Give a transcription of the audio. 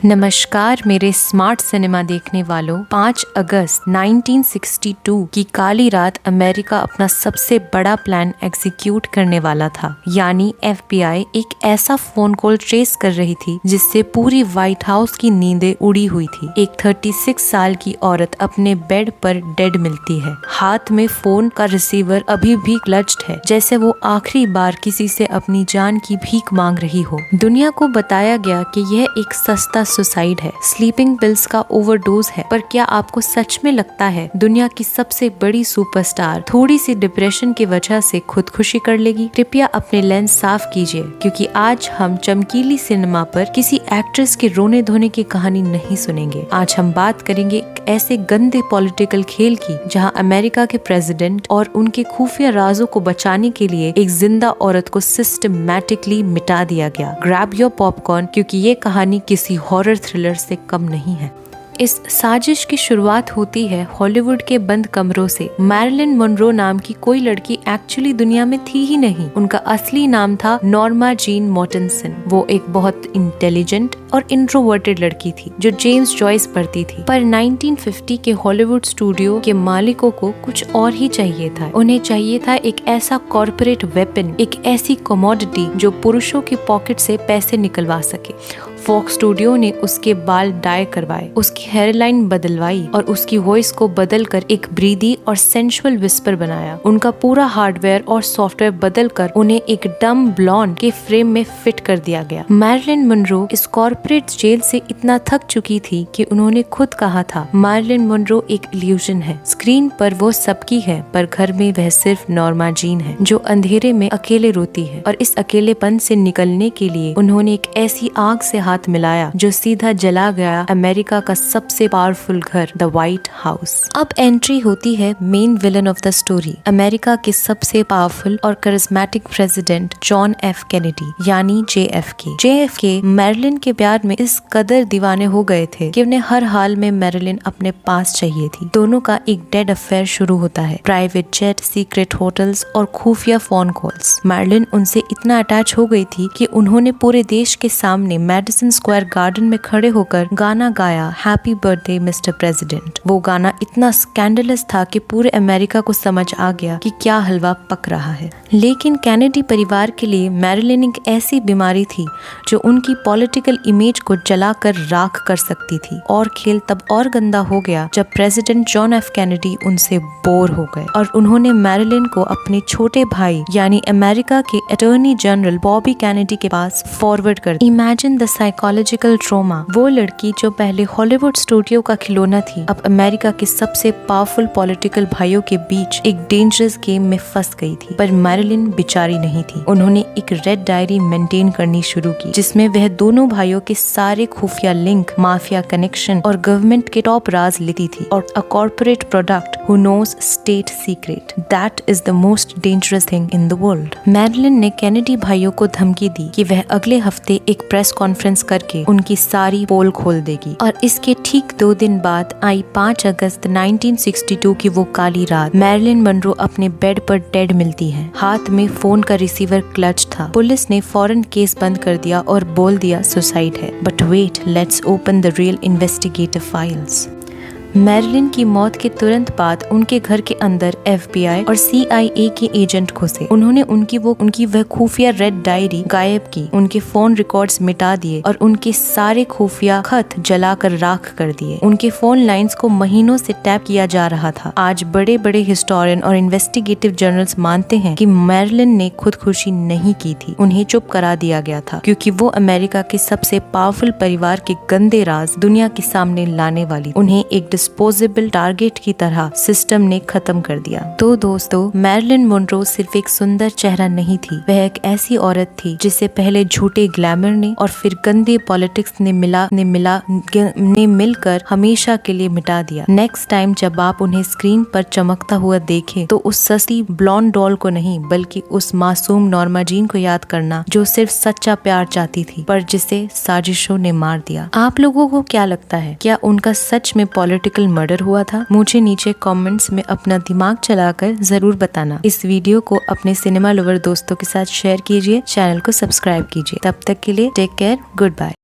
नमस्कार मेरे smart cinema देखने वालों। 5 अगस्त 1962 की काली रात अमेरिका अपना सबसे बड़ा प्लान एग्जीक्यूट करने वाला था, यानी FBI एक ऐसा फोन कॉल ट्रेस कर रही थी जिससे पूरी व्हाइट हाउस की नींदें उड़ी हुई थी। एक 36 साल की औरत अपने बेड पर डेड मिलती है। हाथ में फोन का रिसीवर अभी भी क्लच्ड है, जैसे वो आखिरी बार किसी से अपनी जान की भीख मांग रही हो। दुनिया को बताया गया कि यह एक सस्ता सुसाइड है, स्लीपिंग पिल्स का ओवरडोज है। पर क्या आपको सच में लगता है दुनिया की सबसे बड़ी सुपरस्टार थोड़ी सी डिप्रेशन की वजह से खुदकुशी कर लेगी? कृपया अपने लेंस साफ कीजिए, क्योंकि आज हम चमकीली सिनेमा पर किसी एक्ट्रेस के रोने धोने की कहानी नहीं सुनेंगे। आज हम बात करेंगे एक ऐसे गंदे पॉलिटिकल खेल की जहां अमेरिका के प्रेसिडेंट और उनके खुफिया राजों को बचाने के लिए एक जिंदा औरत को सिस्टमैटिकली मिटा दिया गया। ग्रैब योर पॉपकॉर्न, क्योंकि ये कहानी किसी हॉरर थ्रिलर से कम नहीं है। इस साजिश की शुरुआत होती है हॉलीवुड के बंद कमरों से। मैरिलिन मोनरो नाम की कोई लड़की एक्चुअली दुनिया में थी ही नहीं। उनका असली नाम था नॉर्मा जीन मॉर्टेनसन। वो एक बहुत इंटेलिजेंट और इंट्रोवर्टेड लड़की थी जो जेम्स जॉयस पढ़ती थी। पर 1950 के हॉलीवुड स्टूडियो के मालिकों को कुछ और ही चाहिए था। उन्हें चाहिए था एक ऐसा कॉर्पोरेट वेपन, एक ऐसी कमोडिटी जो पुरुषों की पॉकेट से पैसे निकलवा सके। फॉक्स स्टूडियो ने उसके बाल डाई करवाए, उसकी हेयरलाइन बदलवाई और उसकी वॉइस को बदलकर एक ब्रीदी और सेंसुअल विस्पर बनाया। उनका पूरा हार्डवेयर और सॉफ्टवेयर बदलकर उन्हें एक डम ब्लॉन्ड के फ्रेम में फिट कर दिया गया। मैरिलिन मोनरो इस कॉर्पोरेट जेल से इतना थक चुकी थी कि उन्होंने खुद कहा था, मैरिलिन मोनरो एक इल्यूजन है। स्क्रीन पर वो सबकी है, पर घर में वह सिर्फ नॉर्मा जीन है जो अंधेरे में अकेले रोती है। और इस अकेलेपन से निकलने के लिए उन्होंने एक ऐसी आग से हाथ मिलाया जो सीधा जला गया अमेरिका का सबसे पावरफुल घर, द व्हाइट हाउस। अब एंट्री होती है main villain of the story, America के सबसे पावरफुल और charismatic president John F Kennedy, यानी JFK। JFK मैरिलिन के प्यार में इस कदर दीवाने हो गए थे कि उन्हें हर हाल में मैरिलिन अपने पास चाहिए थी। दोनों का एक डेड अफेयर शुरू होता है, प्राइवेट जेट, सीक्रेट होटल्स और खुफिया फोन कॉल्स। मैरिलिन उनसे इतना अटैच हो गई थी कि उन्होंने पूरे देश के सामने मैडिसन स्क्वायर गार्डन में खड़े होकर गाना गाया, हैप्पी बर्थडे मिस्टर प्रेसिडेंट। वो गाना इतना स्कैंडलस था कि पूरे अमेरिका को समझ आ गया कि क्या हलवा पक रहा है। लेकिन कैनेडी परिवार के लिए मैरिलिन एक ऐसी बीमारी थी जो उनकी पॉलिटिकल इमेज को जलाकर राख कर सकती थी। और खेल तब और गंदा हो गया जब प्रेसिडेंट जॉन एफ कैनेडी उनसे बोर हो गए और उन्होंने मैरिलिन को अपने छोटे भाई यानी अमेरिका के अटॉर्नी जनरल बॉबी कैनेडी के पास फॉरवर्ड कर दिया। Imagine the psychological trauma. वो लड़की जो पहले हॉलीवुड स्टूडियो का खिलौना थी, अब अमेरिका के सबसे पावरफुल पॉलिटिकल भाइयों के बीच एक डेंजरस गेम में फंस गई थी। पर मैरिलिन बेचारी नहीं थी। उन्होंने एक रेड डायरी मेंटेन करनी शुरू की जिसमें वह दोनों भाइयों के सारे खुफिया लिंक, माफिया कनेक्शन और गवर्नमेंट के टॉप राज लेती थी। और a corporate product who knows state secret, that is the most dangerous thing in the world. Marilyn ने कैनेडी भाइयों को धमकी दी कि वह अगले हफ्ते एक प्रेस कॉन्फ्रेंस करके उनकी सारी पोल खोल देगी। और इसके ठीक 2 दिन बाद आई 5 अगस्त 1962 की वो काली रात। मैरिलिन मोनरो अपने बेड पर डेड मिलती है। हाथ में फोन का रिसीवर क्लच था। पुलिस ने फौरन केस बंद कर दिया और बोल दिया सुसाइड है। But wait, let's open the real investigative files. Marilyn की मौत के तुरंत बाद उनके घर के अंदर FBI और CIA के एजेंट घुसे। उन्होंने उनकी वह खुफिया रेड डायरी गायब की, उनके फोन रिकॉर्ड्स मिटा दिए और उनके सारे खुफिया खत जलाकर राख कर दिए। उनके फोन लाइंस को महीनों से टैप किया जा रहा था। आज बड़े बड़े हिस्टोरियन और इन्वेस्टिगेटिव जर्नल्स मानते हैं कि मैरिलिन ने खुदकुशी नहीं की थी, उन्हें चुप करा दिया गया था, क्योंकि वो अमेरिका के सबसे पावरफुल परिवार के गंदे राज दुनिया के सामने लाने वाली। उन्हें एक डिस्पोजेबल टारगेट की तरह सिस्टम ने खत्म कर दिया। तो दोस्तों, मैरिलिन मोनरो सिर्फ एक सुंदर चेहरा नहीं थी, वह एक ऐसी औरत थी जिसे पहले झूठे ग्लैमर ने और फिर गंदे पॉलिटिक्स ने मिलकर हमेशा के लिए मिटा दिया। नेक्स्ट टाइम जब आप उन्हें स्क्रीन पर चमकता हुआ देखें तो उस सस्ती ब्लॉन्ड डॉल को नहीं, बल्कि उस मासूम नॉर्मा जीन को याद करना जो सिर्फ सच्चा प्यार चाहती थी, पर जिसे साजिशों ने मार दिया। आप लोगों को क्या लगता है, क्या उनका सच में पॉलिटिकल मर्डर हुआ था? मुझे नीचे कमेंट्स में अपना दिमाग चलाकर जरूर बताना। इस वीडियो को अपने सिनेमा लवर दोस्तों के साथ शेयर कीजिए, चैनल को सब्सक्राइब कीजिए। तब तक के लिए टेक केयर, गुड बाय।